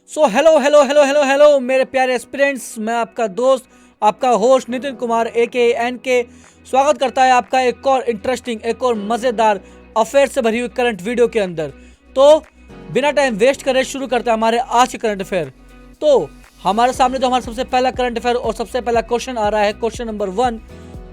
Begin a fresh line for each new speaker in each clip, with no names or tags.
So hello hello hello hello hello मेरे प्यारे aspirants, मैं आपका दोस्त, आपका होस्ट नितिन कुमार AK स्वागत करता है आपका एक और इंटरेस्टिंग, एक और मज़ेदार अफेयर से भरी हुई करंट वीडियो के अंदर। तो बिना टाइम वेस्ट करे शुरू करते हैं हमारे आज के करंट अफेयर। तो हमारे सामने जो हमारा सबसे पहला करंट अफेयर और सबसे पहला क्वेश्चन आ रहा है, क्वेश्चन नंबर 1।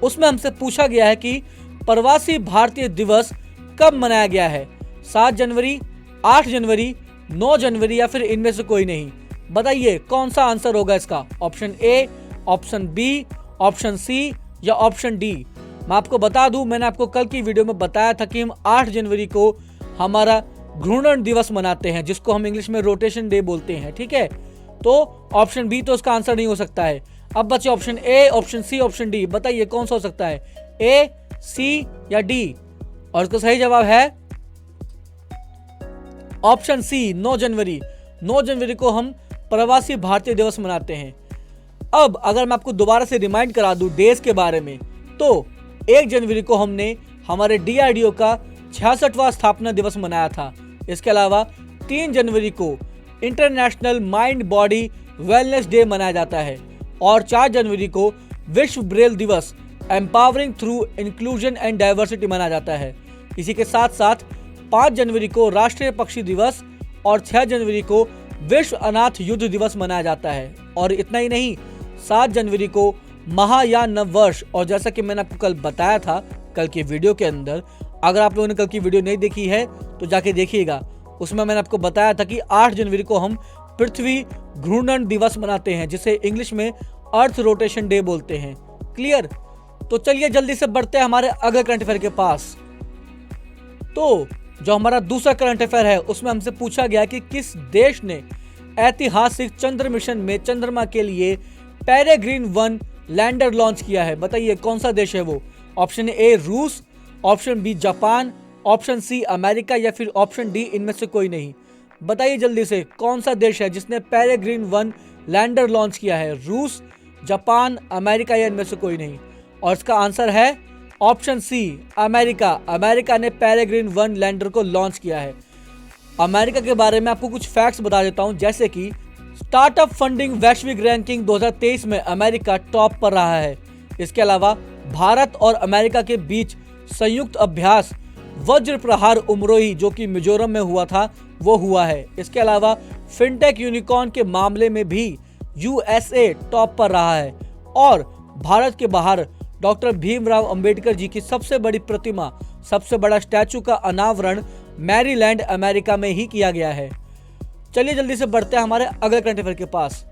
उसमें हमसे पूछा गया है कि प्रवासी भारतीय दिवस कब मनाया गया है? 7 जनवरी, 8 जनवरी, 9 जनवरी या फिर इनमें से कोई नहीं। बताइए कौन सा आंसर होगा इसका? Option A, option B, option C या ऑप्शन डी। मैं आपको बता दूं, मैंने आपको कल की वीडियो में बताया था कि हम 8 जनवरी को हमारा घूर्णन दिवस मनाते हैं, जिसको हम इंग्लिश में रोटेशन डे बोलते हैं। ठीक है, तो ऑप्शन बी तो इसका आंसर नहीं हो सकता है। अब बचे option A, option C, option D. बताइए कौन सा हो सकता है, ए, सी या डी? और इसका सही जवाब है ऑप्शन सी, 9 जनवरी। 9 जनवरी को हम प्रवासी भारतीय दिवस मनाते हैं। अब अगर मैं आपको दोबारा से रिमाइंड करा दूं डेज के बारे में, तो 1 जनवरी को हमने हमारे DRDO का 66वां स्थापना दिवस मनाया था। इसके अलावा 3 जनवरी को international mind body wellness day मनाया जाता है और 4 जनवरी को विश्व ब्रेल दिवस empowering through inclusion and diversity मनाया जाता है। इसी के साथ साथ 5 जनवरी को राष्ट्रीय पक्षी दिवस और 6 जनवरी को विश्व अनाथ युद्ध दिवस मनाया जाता है। और इतना ही नहीं, 7 जनवरी को महायान नववर्ष। और जैसा कि मैंने आपको कल बताया था कल की वीडियो के अंदर, अगर आप लोगों ने कल की वीडियो नहीं देखी है तो जाके देखिएगा। उसमें मैंने आपको बताया था कि 8 जनवरी को हम पृथ्वी घूर्णन दिवस मनाते हैं, जिसे इंग्लिश में अर्थ रोटेशन डे बोलते हैं। क्लियर? तो चलिए जल्दी से बढ़ते हैं हमारे अगले करंट अफेयर के पास। तो जो हमारा दूसरा करंट अफेयर है, उसमें हमसे पूछा गया कि किस देश ने ऐतिहासिक चंद्र मिशन में चंद्रमा के लिए पेरेग्रीन 1 लैंडर लॉन्च किया है? बताइए कौन सा देश है वो? ऑप्शन ए रूस, option B Japan, option C America या फिर ऑप्शन डी इनमें से कोई नहीं। बताइए जल्दी से कौन सा देश है जिसने पेरेग्रीन 1 लैंडर लॉन्च किया है? रूस, जापान, अमेरिका या इनमें से कोई नहीं। और इसका आंसर है ऑप्शन सी, अमेरिका। अमेरिका ने पेरेग्रीन 1 लैंडर को लॉन्च किया है। अमेरिका के बारे में आपको कुछ फैक्ट्स बता देता हूं, जैसे कि स्टार्टअप फंडिंग वैश्विक रैंकिंग 2023 में अमेरिका टॉप पर रहा है। इसके अलावा भारत और अमेरिका के बीच संयुक्त अभ्यास वज्र प्रहार उमरोही, जो कि मिजोरम में हुआ था, वो हुआ है। इसके अलावा फिनटेक यूनिकॉर्न के मामले में भी USA टॉप पर रहा है। और भारत के बाहर डॉक्टर भीमराव अंबेडकर जी की सबसे बड़ी प्रतिमा, सबसे बड़ा स्टैचू का अनावरण मैरीलैंड अमेरिका में ही किया गया है। चलिए जल्दी से बढ़ते हैं हमारे अगले करंट अफेयर के पास।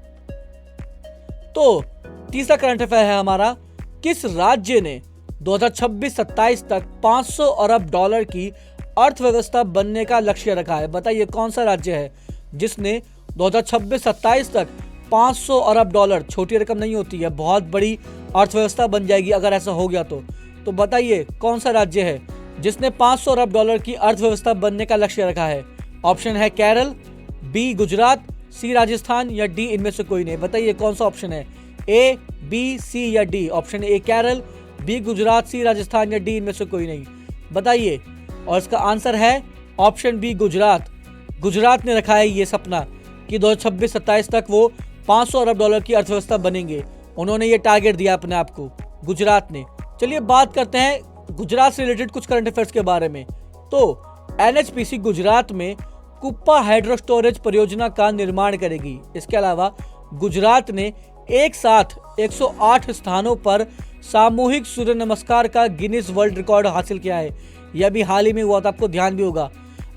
तो तीसरा करंट अफेयर है हमारा, किस राज्य ने 2026-27 तक 500 अरब डॉलर की अर्थव्यवस्था बनने का लक्ष्य रखा है? बताइए कौन सा राज्य है जिसने 2026-27 तक 500 अरब डॉलर, छोटी रकम नहीं होती है, बहुत बड़ी अर्थव्यवस्था बन जाएगी अगर ऐसा हो गया तो बताइए कौन सा राज्य है जिसने 500 अरब डॉलर की अर्थव्यवस्था बनने का लक्ष्य रखा है? ऑप्शन है केरल, बी गुजरात, सी राजस्थान या डी इनमें से कोई नहीं। बताइए कौन सा ऑप्शन है, ए, बी, सी या D? Option A Kerala, B Gujarat, C Rajasthan या डी इनमें से कोई नहीं। बताइए। और इसका आंसर है ऑप्शन बी, गुजरात। गुजरात ने रखा है ये सपना कि 2026-27 तक वो 500 अरब डॉलर की अर्थव्यवस्था बनेंगे। उन्होंने ये टारगेट दिया अपने आप को, गुजरात ने। चलिए बात करते हैं गुजरात से रिलेटेड कुछ करंट अफेयर्स के बारे में। तो NHPC गुजरात में कुप्पा हाइड्रो स्टोरेज परियोजना का निर्माण करेगी। इसके अलावा गुजरात ने एक साथ 108 स्थानों पर सामूहिक सूर्य नमस्कार का गिनीज वर्ल्ड रिकॉर्ड हासिल किया है। यह भी हाल ही में हुआ था, आपको ध्यान भी होगा।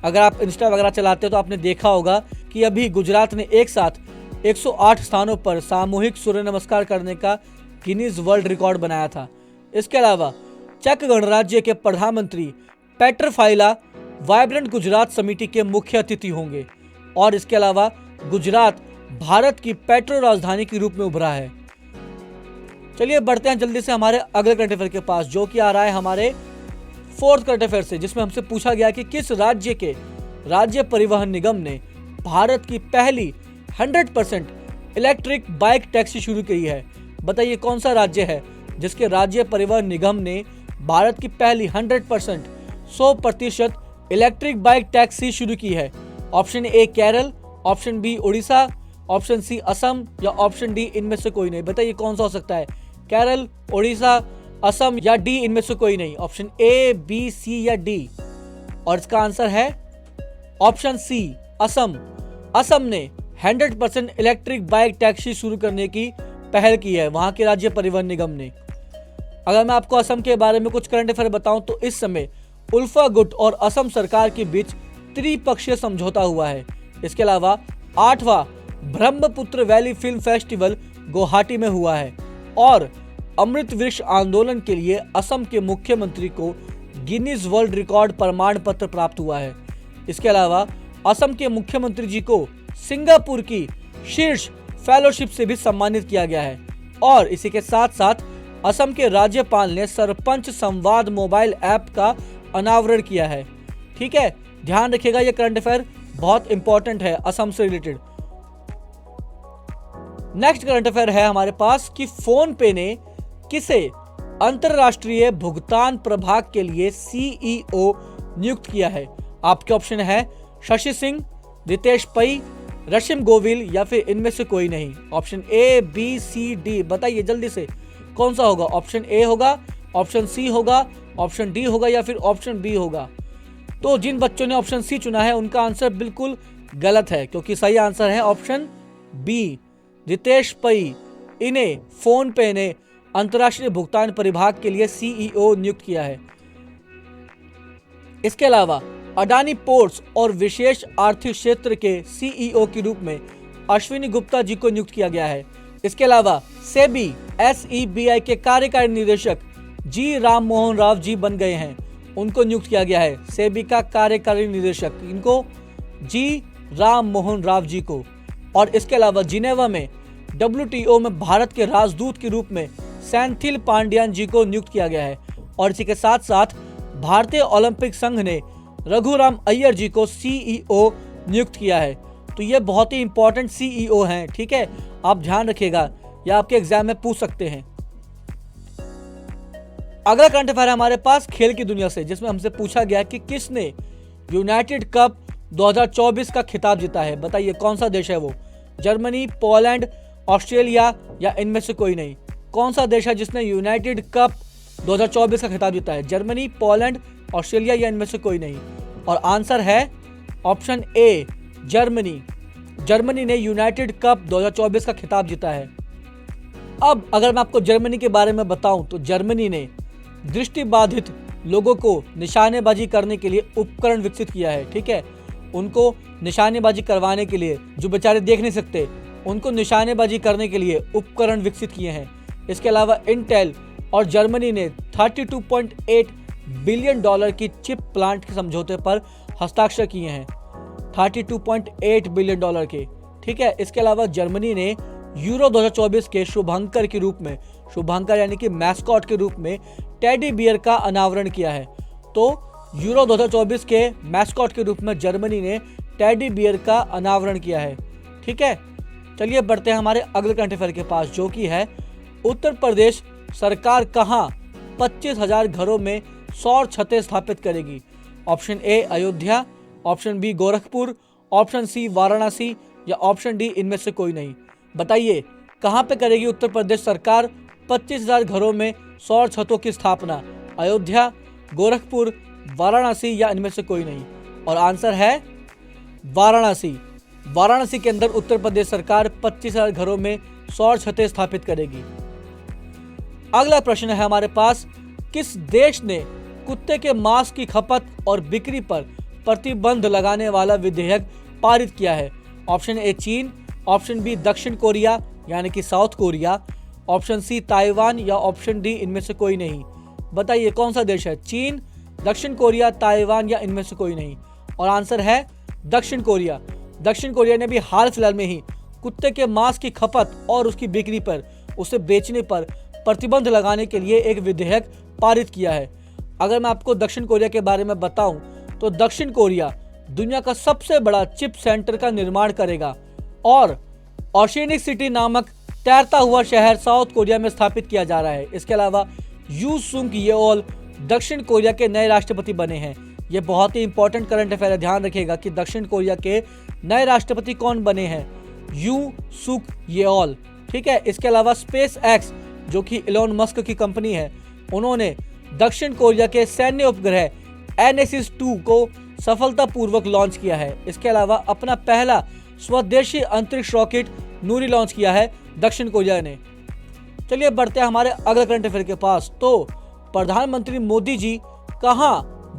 अगर आप इंस्टा वगैरह चलाते हो तो आपने देखा होगा कि अभी गुजरात ने एक साथ 108 स्थानों पर सामूहिक सूर्य नमस्कार करने का गिनीज वर्ल्ड रिकॉर्ड बनाया था। इसके अलावा चेक गणराज्य के प्रधानमंत्री पेटर फाइला वाइब्रेंट गुजरात समिति के मुख्य अतिथि होंगे। और इसके अलावा गुजरात भारत की पेट्रो राजधानी के रूप में उभरा है। चलिए बढ़ते हैं जल्दी से हमारे अगले करंट अफेयर के पास, जो कि आ रहा है हमारे फोर्थ करंट अफेयर से, जिसमें हमसे पूछा गया कि किस राज्य के राज्य परिवहन निगम ने भारत की पहली 100% इलेक्ट्रिक बाइक टैक्सी शुरू की है? बताइए कौन सा राज्य है जिसके राज्य परिवहन निगम ने भारत की पहली 100% इलेक्ट्रिक बाइक टैक्सी शुरू की है? Option A Kerala, option B Orissa, option C Assam या ऑप्शन डी इनमें से कोई नहीं। बताइए कौन सा हो सकता है? केरल, उड़ीसा, असम या डी इनमें से कोई नहीं। ऑप्शन ए, बी, सी या डी। और इसका आंसर है ऑप्शन सी असम। असम ने 100% इलेक्ट्रिक बाइक टैक्सी शुरू करने की पहल की है वहां के राज्य परिवहन निगम ने। अगर मैं आपको असम के बारे में कुछ करंट अफेयर बताऊं तो इस समय उल्फा गुट और असम सरकार के बीच त्रिपक्षीय समझौता हुआ है। इसके अलावा 8वां Brahmaputra valley film festival Guwahati में हुआ है और अमृत वृक्ष आंदोलन के लिए असम के मुख्यमंत्री को गिनीज वर्ल्ड रिकॉर्ड प्रमाण पत्र प्राप्त हुआ है। इसके अलावा असम के मुख्यमंत्री जी को सिंगापुर की शीर्ष फेलोशिप से भी सम्मानित किया गया है। और इसी के साथ साथ असम के राज्यपाल ने सरपंच संवाद मोबाइल ऐप का अनावरण किया है। ठीक है, ध्यान रखिएगा, ये करंट अफेयर बहुत इंपॉर्टेंट है असम से रिलेटेड। नेक्स्ट करंट अफेयर है हमारे पास कि फोन पे ने किसे अंतरराष्ट्रीय भुगतान प्रभाग के लिए सीईओ नियुक्त किया है? आपके ऑप्शन है शशि सिंह, रितेश पै, रशिम गोविल या फिर इनमें से कोई नहीं। Option A, B, C, D, बताइए जल्दी से कौन सा होगा? ऑप्शन ए होगा, ऑप्शन सी होगा, ऑप्शन डी होगा या फिर ऑप्शन बी होगा? तो जिन बच्चों ने ऑप्शन सी चुना है उनका आंसर बिल्कुल गलत है, क्योंकि सही आंसर है ऑप्शन बी, रितेश पै। इन्हें फोन पे ने अंतरराष्ट्रीय भुगतान परिभाग के लिए सीईओ नियुक्त किया है। इसके अलावा अडानी पोर्ट्स और विशेष आर्थिक क्षेत्र के सीईओ के रूप में अश्विनी गुप्ता जी को नियुक्त किया गया है। इसके अलावा सेबी SEBI के कार्यकारी निदेशक जी राम मोहन राव जी बन गए हैं, उनको नियुक्त किया गया है। सेबी का कार्यकारी निदेशक, इनको जी राम मोहन राव जी को। और इसके अलावा जिनेवा में WTO में भारत के राजदूत के रूप में सेंथिल पांड्यान जी को नियुक्त किया गया है। और इसी के साथ साथ भारतीय ओलंपिक संघ ने रघुराम अय्यर जी को सीईओ नियुक्त किया है। तो ये बहुत ही इंपॉर्टेंट सीईओ हैं, ठीक है, आप ध्यान रखिएगा, या आपके एग्जाम में पूछ सकते हैं। अगला करंट अफेयर है हमारे पास खेल की दुनिया से, जिसमें हमसे पूछा गया कि किसने यूनाइटेड कप 2024 का खिताब जीता है? बताइए कौन सा देश है वो? जर्मनी, पोलैंड, ऑस्ट्रेलिया या इनमें से कोई नहीं? कौन सा देश है जिसने यूनाइटेड कप 2024 का खिताब जीता है? जर्मनी, पोलैंड, ऑस्ट्रेलिया या इनमें से कोई नहीं? और आंसर है ऑप्शन ए, जर्मनी। जर्मनी ने यूनाइटेड कप 2024 का खिताब जीता है। अब अगर मैं आपको जर्मनी के बारे में बताऊं तो जर्मनी ने दृष्टिबाधित लोगों को निशानेबाजी करने के लिए उपकरण विकसित किया है। ठीक है, उनको निशानेबाजी करवाने के लिए, जो बेचारे देख नहीं सकते, उनको निशानेबाजी करने के लिए उपकरण विकसित किए हैं। इसके अलावा इंटेल और जर्मनी ने 32.8 बिलियन डॉलर की चिप प्लांट के समझौते पर हस्ताक्षर किए हैं, 32.8 बिलियन डॉलर के। ठीक है, इसके अलावा जर्मनी ने यूरो 2024 के शुभांकर के रूप में, शुभांकर यानी कि मैस्कॉट के रूप में टेडी बियर का अनावरण किया है। तो यूरो 2024 के मैस्कॉट के रूप में जर्मनी ने टेडी बियर का अनावरण किया है। ठीक है, चलिए बढ़ते हैं हमारे अगले करंट अफेयर के पास, जो कि है उत्तर प्रदेश सरकार कहां 25,000 घरों में सौर छतें स्थापित करेगी? Option A Ayodhya, option B Gorakhpur, option C Varanasi या ऑप्शन डी इनमें से कोई नहीं? बताइए कहां पे करेगी उत्तर प्रदेश सरकार 25,000 घरों में सौर छतों की स्थापना? अयोध्या, गोरखपुर, वाराणसी या इनमें से कोई नहीं? और आंसर है वाराणसी। वाराणसी के अंदर उत्तर प्रदेश सरकार 25,000 घरों में सौर छतें स्थापित करेगी। अगला प्रश्न है हमारे पास, किस देश ने कुत्ते के मांस की खपत और बिक्री पर प्रतिबंध लगाने वाला विधेयक पारित किया है? ऑप्शन ए चीन, ऑप्शन बी दक्षिण कोरिया यानी कि South Korea, option C Taiwan या ऑप्शन डी इनमें से कोई नहीं? बताइए कौन सा देश है? चीन, दक्षिण कोरिया, ताइवान या इनमें से कोई नहीं? और आंसर है दक्षिण कोरिया। दक्षिण कोरिया ने भी हाल फिलहाल में ही कुत्ते के मांस की खपत और उसकी बिक्री पर, उसे बेचने पर प्रतिबंध लगाने के लिए एक विधेयक पारित किया है। अगर मैं आपको दक्षिण कोरिया के बारे में बताऊं तो दक्षिण कोरिया दुनिया का सबसे बड़ा चिप सेंटर का निर्माण करेगा और ओशिनिक सिटी नामक तैरता हुआ शहर साउथ कोरिया में स्थापित किया जा रहा है। इसके अलावा यू सुंग येओल दक्षिण कोरिया के नए राष्ट्रपति बने हैं। ये बहुत ही इंपॉर्टेंट करंट अफेयर है, ध्यान रखिएगा कि दक्षिण कोरिया के नए राष्ट्रपति कौन बने हैं? यू सुक येओल। ठीक है, इसके अलावा स्पेस एक्स जो कि इलोन मस्क की कंपनी है, उन्होंने दक्षिण कोरिया के सैन्य उपग्रह NSS-2 को सफलतापूर्वक लॉन्च किया है। इसके अलावा अपना पहला स्वदेशी अंतरिक्ष रॉकेट नूरी लॉन्च किया है दक्षिण कोरिया ने। चलिए बढ़ते हैं हमारे अगले करंट अफेयर के पास। तो प्रधानमंत्री मोदी जी कहां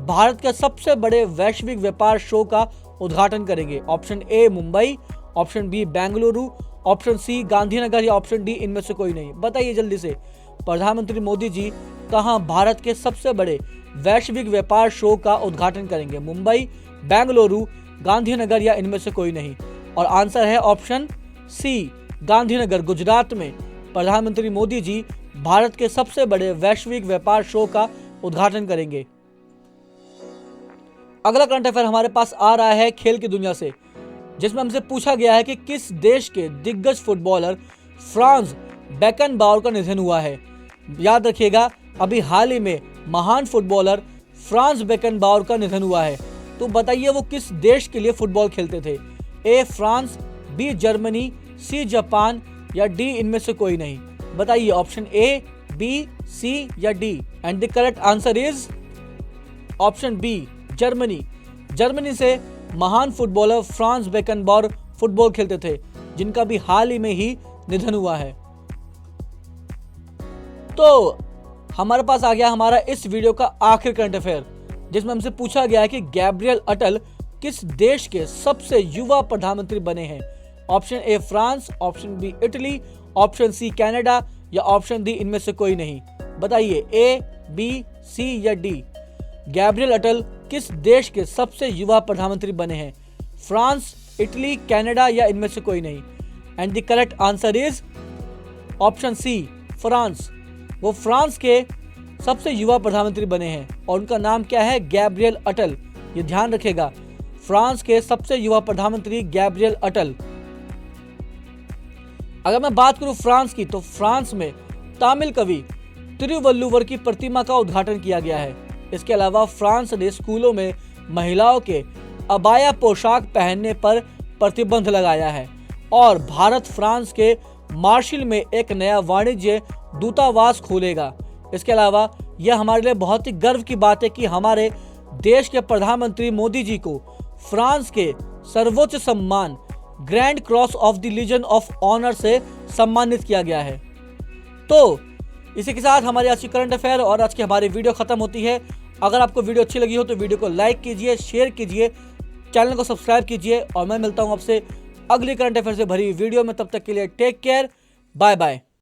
भारत के सबसे बड़े वैश्विक व्यापार शो का उद्घाटन करेंगे? Option A Mumbai, option B Bengaluru, option C Gandhinagar या ऑप्शन डी इनमें से कोई नहीं। बताइए जल्दी से, प्रधानमंत्री मोदी जी कहां भारत के सबसे बड़े वैश्विक व्यापार शो का उद्घाटन करेंगे? मुंबई, बेंगलुरु, गांधीनगर या इनमें से कोई नहीं। और आंसर है ऑप्शन सी गांधीनगर, गुजरात में प्रधानमंत्री मोदी जी भारत के सबसे बड़े वैश्विक व्यापार शो का उद्घाटन करेंगे। अगला करंट अफेयर हमारे पास आ रहा है खेल की दुनिया से, जिसमें हमसे पूछा गया है कि किस देश के दिग्गज फुटबॉलर फ्रांज बेकनबाउर का निधन हुआ है? याद रखिएगा, अभी हाल ही में महान फुटबॉलर फ्रांज बेकनबाउर का निधन हुआ है। तो बताइए वो किस देश के लिए फुटबॉल खेलते थे? A France, B Germany, C Japan या डी इनमें से कोई नहीं। बताइए ऑप्शन ए, बी, सी या D. And the correct answer is option B Germany. Germany से महान फुटबॉलर फ्रांज बेकनबाउर फुटबॉल खेलते थे, जिनका भी हाल ही में ही निधन हुआ है। तो हमारे पास आ गया हमारा इस वीडियो का आखिरी करंट अफेयर, जिसमें हमसे पूछा गया है कि गैब्रियल अटल किस देश के सबसे युवा प्रधानमंत्री बने हैं? Option A France, option B Italy, option C Canada या ऑप्शन डी इनमें से कोई नहीं। बताइए ए, बी, सी या डी। गैब्रियल अटल किस देश के सबसे युवा प्रधानमंत्री बने हैं? फ्रांस, इटली, कनाडा या इनमें से कोई नहीं। And the correct answer is option C France. वो फ्रांस के सबसे युवा प्रधानमंत्री बने हैं और उनका नाम क्या है? गैब्रियल अटल। ये ध्यान रखेगा, फ्रांस के सबसे युवा प्रधानमंत्री गैब्रियल अटल। अगर मैं बात करूं फ्रांस की, तो फ्रांस में तमिल कवि तिरुवल्लुवर की प्रतिमा का उद्घाटन किया गया है। इसके अलावा फ्रांस ने स्कूलों में महिलाओं के अबाया पोशाक पहनने पर प्रतिबंध लगाया है और भारत फ्रांस के मार्शिल में एक नया वाणिज्य दूतावास खोलेगा। इसके अलावा यह हमारे लिए बहुत ही गर्व की बात है कि हमारे देश के प्रधानमंत्री मोदी जी को फ्रांस के सर्वोच्च सम्मान Grand Cross of the Legion of Honour से सम्मानित किया गया है। तो इसी के साथ हमारी आज की करंट अफेयर और आज की हमारी वीडियो खत्म होती है। अगर आपको वीडियो अच्छी लगी हो तो वीडियो को लाइक कीजिए, शेयर कीजिए, चैनल को सब्सक्राइब कीजिए और मैं मिलता हूं आपसे अगली करंट अफेयर से भरी वीडियो में। तब तक के लिए टेक केयर, बाय बाय।